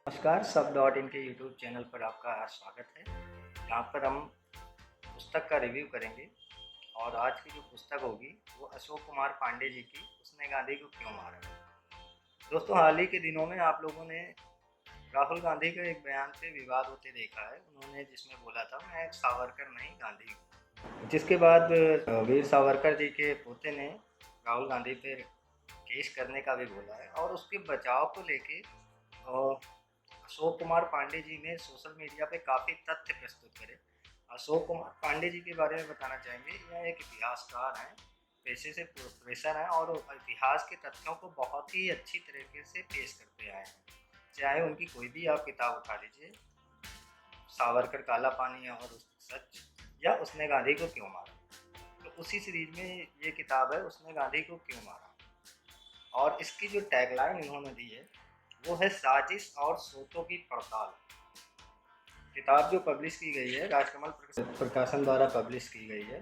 नमस्कार, सब dot in के यूट्यूब चैनल पर आपका स्वागत है। यहाँ पर हम पुस्तक का रिव्यू करेंगे और आज की जो पुस्तक होगी वो अशोक कुमार पांडे जी की "उसने गांधी को क्यों मारा"। दोस्तों, हाल ही के दिनों में आप लोगों ने राहुल गांधी के एक बयान पे विवाद होते देखा है। उन्होंने जिसमें बोला था, मैं एक सावरकर नहीं गांधी हूँ। जिसके बाद वीर सावरकर जी के पोते ने राहुल गांधी पे केस करने का भी बोला है और उसके बचाव को लेके अशोक कुमार पांडे जी ने सोशल मीडिया पे काफ़ी तथ्य प्रस्तुत करे। अशोक कुमार पांडे जी के बारे में बताना चाहेंगे, यह एक इतिहासकार हैं, पेशे से प्रोफेसर हैं और इतिहास के तथ्यों को बहुत ही अच्छी तरीके से पेश करते आए हैं। चाहे उनकी कोई भी आप किताब उठा लीजिए, सावरकर काला पानी और सच, या उसने गांधी को क्यों मारा, तो उसी सीरीज में ये किताब है, उसने गांधी को क्यों मारा। और इसकी जो टैगलाइन इन्होंने दी है वो है साजिश और सोचों की पड़ताल। किताब जो पब्लिश की गई है राजकमल प्रकाशन द्वारा पब्लिश की गई है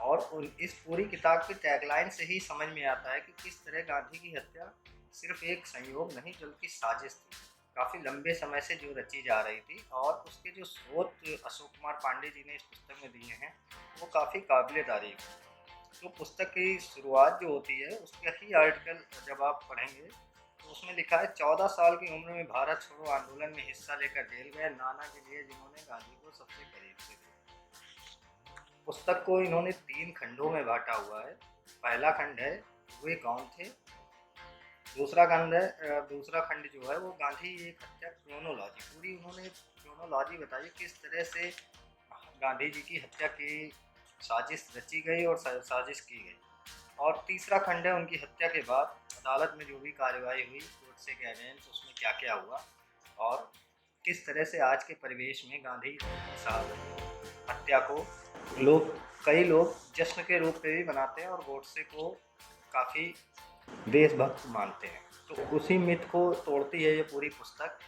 और इस पूरी किताब की टैगलाइन से ही समझ में आता है कि किस तरह गांधी की हत्या सिर्फ एक संयोग नहीं बल्कि साजिश थी, काफ़ी लंबे समय से जो रची जा रही थी। और उसके जो स्रोत अशोक कुमार पांडे जी ने इस पुस्तक में दिए हैं वो काफ़ी काबिल तारीफ है। तो पुस्तक की शुरुआत जो होती है उसका ही आर्टिकल जब आप पढ़ेंगे तो उसमें लिखा है, 14 साल की उम्र में भारत छोड़ो आंदोलन में हिस्सा लेकर जेल गए नाना के लिए जिन्होंने गांधी को सबसे करीब से देखा। पुस्तक को इन्होंने 3 खंडों में बांटा हुआ है। पहला खंड है वे कौन थे, दूसरा खंड जो है वो गांधी एक हत्या क्रोनोलॉजी, पूरी उन्होंने क्रोनोलॉजी बताई किस तरह से गांधी जी की हत्या की साजिश रची गई और साजिश की गई। और तीसरा खंड है उनकी हत्या के बाद अदालत में जो भी कार्रवाई हुई गोडसे के अगेंस्ट, उसमें क्या क्या हुआ और किस तरह से आज के परिवेश में गांधी साहब हत्या को कई लोग जश्न के रूप में भी मनाते हैं और गोडसे को काफ़ी देशभक्त मानते हैं। तो उसी मिथ को तोड़ती है ये पूरी पुस्तक।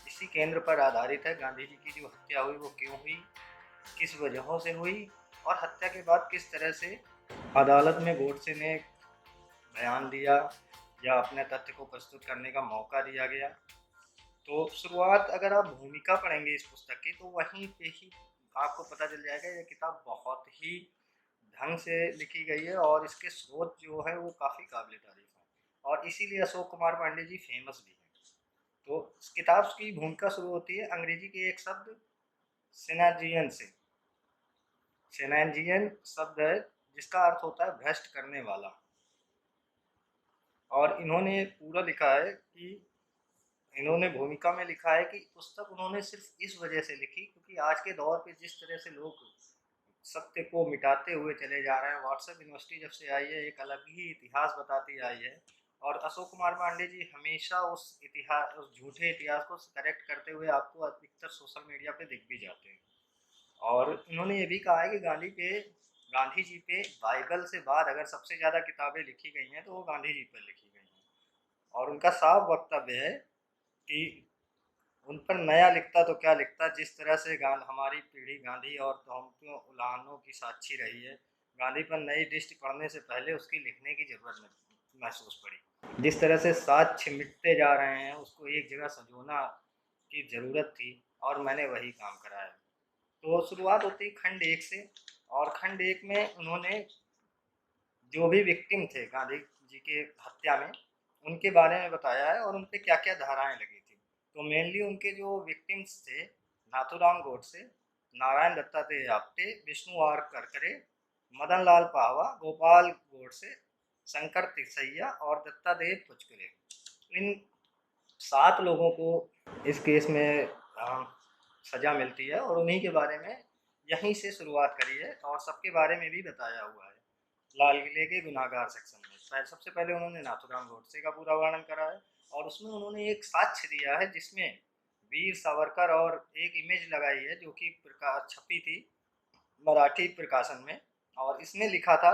इसी केंद्र पर आधारित है, गांधी जी की जो हत्या हुई वो क्यों हुई, किस वजहों से हुई और हत्या के बाद किस तरह से अदालत में गोडसे ने बयान दिया या अपने तथ्य को प्रस्तुत करने का मौका दिया गया। तो शुरुआत अगर आप भूमिका पढ़ेंगे इस पुस्तक की तो वहीं पे ही आपको पता चल जाएगा ये किताब बहुत ही ढंग से लिखी गई है और इसके स्रोत जो है वो काफ़ी काबिल तारीफ है और इसीलिए अशोक कुमार पांडे जी फेमस भी हैं। तो इस किताब की भूमिका शुरू होती है अंग्रेजी के एक शब्द सेनाजियन से। सेनाजियन शब्द है जिसका अर्थ होता है भ्रष्ट करने वाला। और इन्होंने पूरा लिखा है कि इन्होंने भूमिका में लिखा है कि पुस्तक उन्होंने सिर्फ इस वजह से लिखी क्योंकि आज के दौर पे जिस तरह से लोग सत्य को मिटाते हुए चले जा रहे हैं, व्हाट्सएप यूनिवर्सिटी जब से आई है एक अलग ही इतिहास बताती आई है और अशोक कुमार पांडे जी हमेशा उस झूठे इतिहास को करेक्ट करते हुए आपको अधिकतर सोशल मीडिया पे दिख भी जाते हैं। और इन्होंने ये भी कहा है कि गांधी जी पे बाइबल से बाद अगर सबसे ज़्यादा किताबें लिखी गई हैं तो वो गांधी जी पर लिखी गई हैं। और उनका साफ वक्तव्य है कि उन पर नया लिखता तो क्या लिखता, जिस तरह से हमारी पीढ़ी गांधी और तोहमतों उलाहनों की साक्षी रही है, गांधी पर नई दृष्टि पढ़ने से पहले उसकी लिखने की ज़रूरत महसूस पड़ी। जिस तरह से साक्ष्य मिटते जा रहे हैं उसको एक जगह संजोना की ज़रूरत थी और मैंने वही काम करा है। तो शुरुआत होती है खंड 1 से और खंड 1 में उन्होंने जो भी विक्टिम थे गांधी जी के हत्या में उनके बारे में बताया है और उन पे क्या-क्या धाराएँ लगी थी। तो मेनली उनके जो विक्टिम्स थे नाथूराम गोडसे, नारायण दत्तात्रेय आप्टे, विष्णु आर करकरे, मदन लाल पाहवा, गोपाल गोडसे, शंकर तिसैया और दत्तादेव पुचकरे। इन 7 लोगों को इस केस में सज़ा मिलती है और उन्हीं के बारे में यहीं से शुरुआत करी है और सबके बारे में भी बताया हुआ है लाल किले के गुनाहगार सेक्शन में। सबसे पहले उन्होंने नाथूराम गोडसे का पूरा वर्णन करा है और उसमें उन्होंने एक साक्ष्य दिया है जिसमें वीर सावरकर और एक इमेज लगाई है जो कि छपी थी मराठी प्रकाशन में और इसमें लिखा था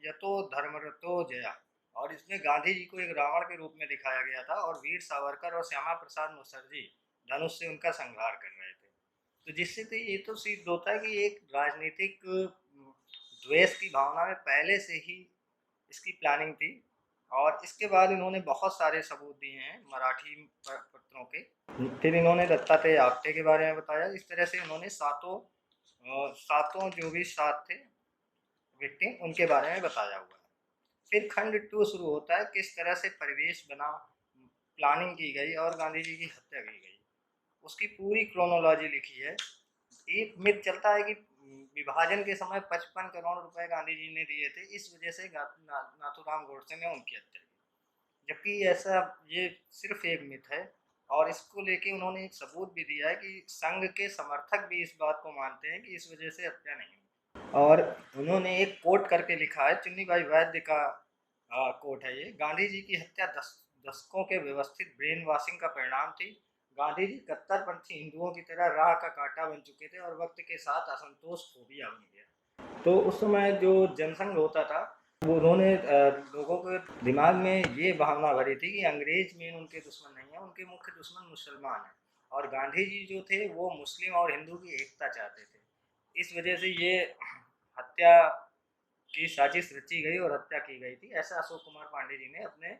यतो धर्मरतो जया। और इसमें गांधी जी को एक रावण के रूप में दिखाया गया था और वीर सावरकर और श्यामा प्रसाद मुखर्जी धनुष से उनका संहार कर रहे थे। तो जिससे तो ये तो सिद्ध होता है कि एक राजनीतिक द्वेष की भावना में पहले से ही इसकी प्लानिंग थी और इसके बाद इन्होंने बहुत सारे सबूत दिए हैं मराठी पत्रों के। फिर इन्होंने दत्तात्रेय आपटे के बारे में बताया। इस तरह से इन्होंने सातों जो भी सात थे विक्टिम उनके बारे में बताया हुआ है। फिर खंड 2 शुरू होता है, किस तरह से परिवेश बना, प्लानिंग की गई और गांधी जी की हत्या की गई, उसकी पूरी क्रोनोलॉजी लिखी है। एक मिथ चलता है कि विभाजन के समय 55 करोड़ रुपए गांधी जी ने दिए थे, इस वजह से नाथूराम गोडसे ने उनकी हत्या की, जबकि ऐसा ये सिर्फ एक मिथ है। और इसको लेके उन्होंने एक सबूत भी दिया है कि संघ के समर्थक भी इस बात को मानते हैं कि इस वजह से हत्या नहीं हुई। और उन्होंने एक कोट करके लिखा है, चुन्नी भाई वैद्य का कोट है ये, गांधी जी की हत्या दशकों के व्यवस्थित ब्रेन वॉशिंग का परिणाम थी। गांधी जी कट्टरपंथी हिंदुओं की तरह राह का कांटा बन चुके थे और वक्त के साथ असंतोष फोबिया बन गया। तो उस समय जो जनसंघ होता था, वो उन्होंने लोगों के दिमाग में ये भावना भरी थी कि अंग्रेज मेन उनके दुश्मन नहीं है, उनके मुख्य दुश्मन मुसलमान हैं। और गांधी जी जो थे वो मुस्लिम और हिंदू की एकता चाहते थे। इस वजह से ये हत्या की साजिश रची गई और हत्या की गई थी, ऐसा अशोक कुमार पांडे जी ने अपने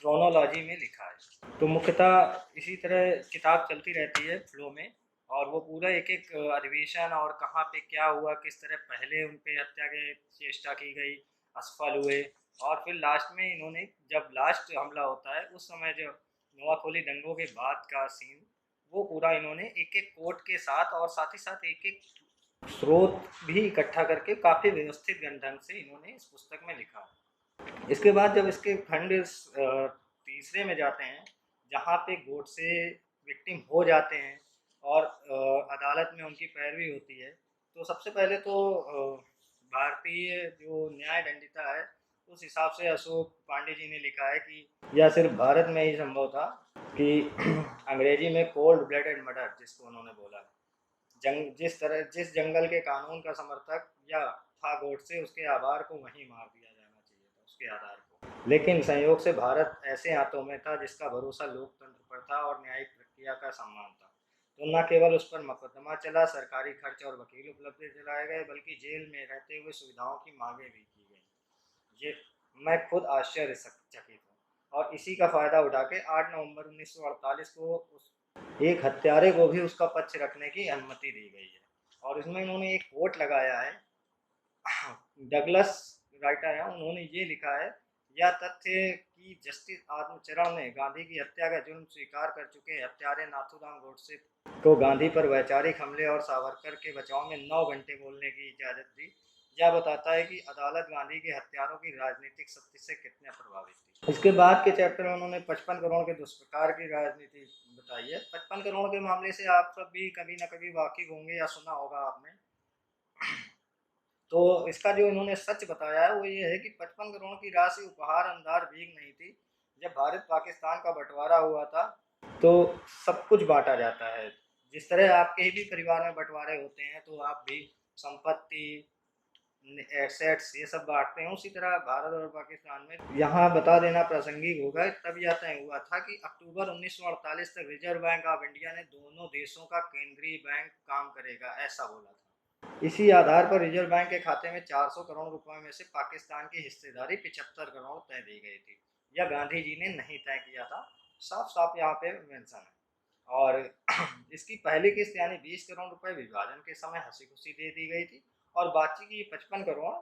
क्रोनोलॉजी में लिखा है। तो मुख्यतः इसी तरह किताब चलती रहती है फ्लो में, और वो पूरा एक एक अधिवेशन और कहाँ पे क्या हुआ, किस तरह पहले उन पे हत्या की चेष्टा की गई, असफल हुए, और फिर लास्ट में इन्होंने जब लास्ट हमला होता है उस समय जो नोआखोली दंगों के बाद का सीन, वो पूरा इन्होंने एक एक कोर्ट के साथ और साथ ही साथ एक एक स्रोत भी इकट्ठा करके काफ़ी व्यवस्थित ढंग से इन्होंने इस पुस्तक में लिखा। इसके बाद जब इसके खंड तीसरे में जाते हैं, जहाँ पे गोडसे विक्टिम हो जाते हैं और अदालत में उनकी पैरवी होती है, तो सबसे पहले तो भारतीय जो न्याय दंडिता है उस हिसाब से अशोक पांडे जी ने लिखा है कि यह सिर्फ भारत में ही संभव था कि अंग्रेजी में कोल्ड ब्लडेड मर्डर जिसको उन्होंने बोला, जिस जंगल के कानून का समर्थक या था गोडसे, उसके आभार को वहीं मार दिया जाना चाहिए था, उसके आधार को। लेकिन संयोग से भारत ऐसे हाथों में था जिसका भरोसा लोकतंत्र पर था और न्यायिक प्रक्रिया का सम्मान था। तो न केवल उस पर मुकदमा चला, सरकारी खर्च और वकील उपलब्ध दिलाए गए, बल्कि जेल में रहते हुए सुविधाओं की मांगे भी की गई। ये मैं खुद आश्चर्यचकित हूँ। और इसी का फ़ायदा उठा के 8 नवंबर 1948 को उस एक हत्यारे को भी उसका पक्ष रखने की अनुमति दी गई है। और इसमें इन्होंने एक कोट लगाया है, डगलस राइटर है, उन्होंने ये लिखा है, यह तथ्य कि जस्टिस आत्मचरण ने गांधी की हत्या का जुर्म स्वीकार कर चुके हत्यारे नाथूराम गोडसे को गांधी पर वैचारिक हमले और सावरकर के बचाव में 9 घंटे बोलने की इजाज़त दी, यह बताता है कि अदालत गांधी के हत्यारों की राजनीतिक शक्ति से कितने प्रभावित थी। इसके बाद के चैप्टर में उन्होंने 55 करोड़ के दुष्प्रकार की राजनीति बताई है। 55 करोड़ के मामले से आप सब भी कभी ना कभी वाकिफ होंगे या सुना होगा आपने। तो इसका जो इन्होंने सच बताया है वो ये है कि 55 करोड़ की राशि उपहार अंधार भीख नहीं थी। जब भारत पाकिस्तान का बंटवारा हुआ था तो सब कुछ बांटा जाता है, जिस तरह आपके भी परिवार में बंटवारे होते हैं तो आप भी संपत्ति एसेट्स ये सब बांटते हैं, उसी तरह भारत और पाकिस्तान में। यहाँ बता देना प्रासंगिक होगा, तब यह तय हुआ था कि अक्टूबर 1948 तक रिजर्व बैंक ऑफ इंडिया ने दोनों देशों का केंद्रीय बैंक काम करेगा, ऐसा बोला था। इसी आधार पर रिजर्व बैंक के खाते में 400 करोड़ रुपए में से पाकिस्तान की हिस्सेदारी 75 करोड़ तय दी गई थी। यह गांधी जी ने नहीं तय किया था, साफ साफ यहाँ पे मेंशन है। और इसकी पहली किस्त यानी 20 करोड़ रुपए विभाजन के समय हंसी खुशी दे दी गई थी और बाकी की 55 करोड़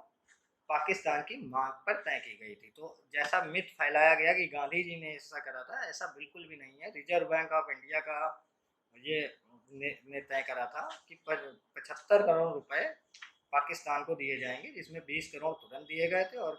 पाकिस्तान की मांग पर तय की गई थी। तो जैसा मिथ फैलाया गया कि गांधी जी ने ऐसा करा था, ऐसा बिल्कुल भी नहीं है। रिजर्व बैंक ऑफ इंडिया का ये ने तय करा था कि 75 करोड़ रुपए पाकिस्तान को दिए जाएंगे, जिसमें 20 करोड़ तुरंत दिए गए थे और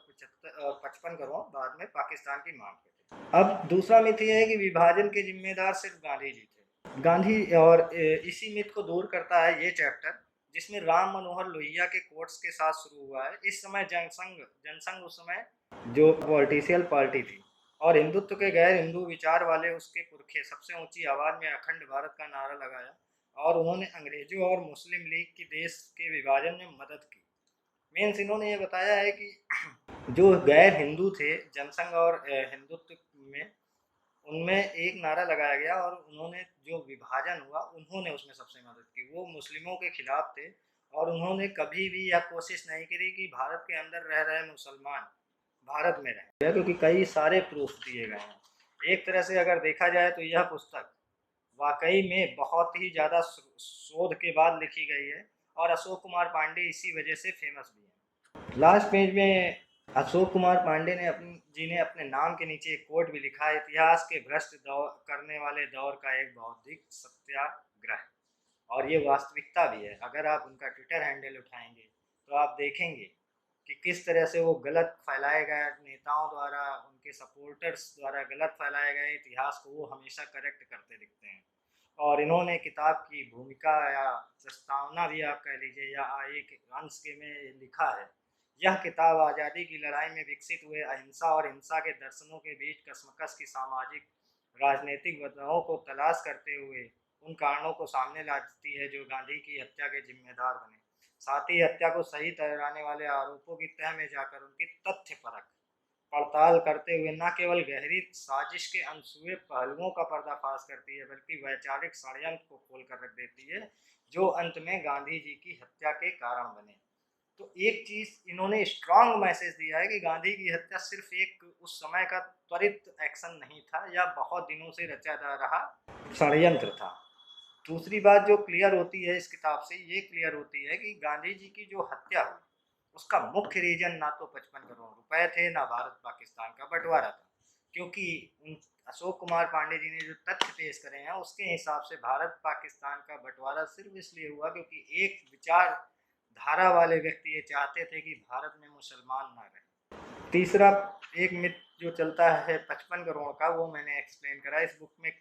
55 करोड़ बाद में पाकिस्तान की मांग पे थे। अब दूसरा मिथ ये है कि विभाजन के जिम्मेदार सिर्फ गांधी जी थे। गांधी और इसी मिथ को दूर करता है ये चैप्टर, जिसमें राम मनोहर लोहिया के कोट्स के साथ शुरू हुआ है। इस समय जनसंघ उस समय जो पॉलिटिशियल पार्टी थी और हिंदुत्व के गैर हिंदू विचार वाले उसके पुरखे सबसे ऊंची आवाज में अखंड भारत का नारा लगाया और उन्होंने अंग्रेजों और मुस्लिम लीग की देश के विभाजन में मदद की। मीन्स इन्होंने ये बताया है कि जो गैर हिंदू थे जनसंघ और हिंदुत्व में, उनमें एक नारा लगाया गया और उन्होंने जो विभाजन हुआ उन्होंने उसमें सबसे मदद की। वो मुस्लिमों के खिलाफ थे और उन्होंने कभी भी यह कोशिश नहीं करी कि भारत के अंदर रह रहे मुसलमान भारत में रहे, क्योंकि कई सारे प्रूफ दिए गए हैं। एक तरह से अगर देखा जाए तो यह पुस्तक वाकई में बहुत ही ज़्यादा शोध के बाद लिखी गई है, और अशोक कुमार पांडे इसी वजह से फेमस भी है। लास्ट पेज में अशोक कुमार पांडे ने अपने नाम के नीचे एक कोट भी लिखा है, इतिहास के भ्रष्ट करने वाले दौर का एक बौद्धिक सत्याग्रह। और ये वास्तविकता भी है। अगर आप उनका ट्विटर हैंडल उठाएंगे तो आप देखेंगे कि किस तरह से वो गलत फैलाए गए नेताओं द्वारा, उनके सपोर्टर्स द्वारा गलत फैलाए गए इतिहास को वो हमेशा करेक्ट करते दिखते हैं। और इन्होंने किताब की भूमिका या प्रस्तावना भी आप कह लीजिए, या एक अंश के में लिखा है, यह किताब आज़ादी की लड़ाई में विकसित हुए अहिंसा और हिंसा के दर्शनों के बीच कसमकस की सामाजिक राजनीतिक बदलावों को तलाश करते हुए उन कारणों को सामने लाती है जो गांधी की हत्या के जिम्मेदार बने। साथ ही हत्या को सही ठहराने वाले आरोपों की तह में जाकर उनकी तथ्य परख पड़ताल करते हुए न केवल गहरी साजिश के अनछुए पहलुओं का पर्दाफाश करती है, बल्कि वैचारिक षड्यंत्र को खोल कर रख देती है जो अंत में गांधी जी की हत्या के कारण बने। तो एक चीज इन्होंने स्ट्रांग मैसेज दिया है कि गांधी की हत्या सिर्फ एक उस समय का त्वरित एक्शन नहीं था या बहुत दिनों से रचा जा रहा षड्यंत्र था। दूसरी बात जो क्लियर होती है इस किताब से, ये क्लियर होती है कि गांधी जी की जो हत्या हुई उसका मुख्य रीजन ना तो 55 करोड़ रुपए थे, ना भारत पाकिस्तान का बंटवारा था। क्योंकि अशोक कुमार पांडे जी ने जो तथ्य पेश करे हैं उसके हिसाब से भारत पाकिस्तान का बंटवारा सिर्फ इसलिए हुआ क्योंकि एक विचार धारा वाले व्यक्ति ये चाहते थे कि भारत में मुसलमान ना रहे। तीसरा एक मिथ जो चलता है 55 करोड़ का, वो मैंने एक्सप्लेन करा इस बुक में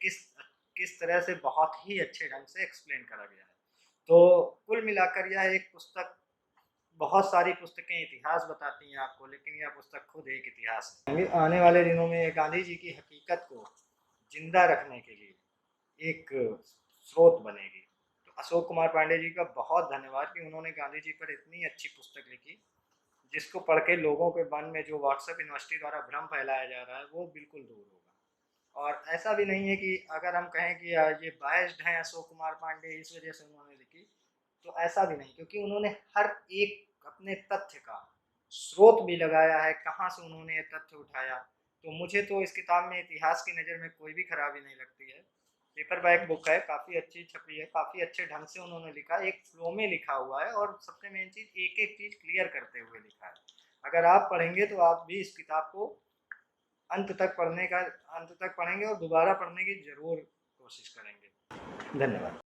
किस तरह से बहुत ही अच्छे ढंग से एक्सप्लेन करा गया है। तो कुल मिलाकर यह एक पुस्तक, बहुत सारी पुस्तकें इतिहास बताती हैं आपको, लेकिन यह पुस्तक खुद एक इतिहास है। आने वाले दिनों में गांधी जी की हकीकत को जिंदा रखने के लिए एक स्रोत बनेगी। तो अशोक कुमार पांडे जी का बहुत धन्यवाद कि उन्होंने गांधी जी पर इतनी अच्छी पुस्तक लिखी, जिसको पढ़ के लोगों के मन में जो व्हाट्सएप यूनिवर्सिटी द्वारा भ्रम फैलाया जा रहा है वो बिल्कुल दूर होगा। और ऐसा भी नहीं है कि अगर हम कहें कि ये बायस्ड हैं अशोक कुमार पांडे इस वजह से उन्होंने लिखी, तो ऐसा भी नहीं, क्योंकि उन्होंने हर एक अपने तथ्य का स्रोत भी लगाया है, कहाँ से उन्होंने ये तथ्य उठाया। तो मुझे तो इस किताब में इतिहास की नज़र में कोई भी खराबी नहीं लगती है। पेपर बैक बुक है, काफ़ी अच्छी छपी है, काफ़ी अच्छे ढंग से उन्होंने लिखा है, एक फ्लो में लिखा हुआ है, और सबसे मेन चीज़ एक एक चीज़ क्लियर करते हुए लिखा है। अगर आप पढ़ेंगे तो आप भी इस किताब को अंत तक पढ़ेंगे और दोबारा पढ़ने की ज़रूर कोशिश करेंगे। धन्यवाद।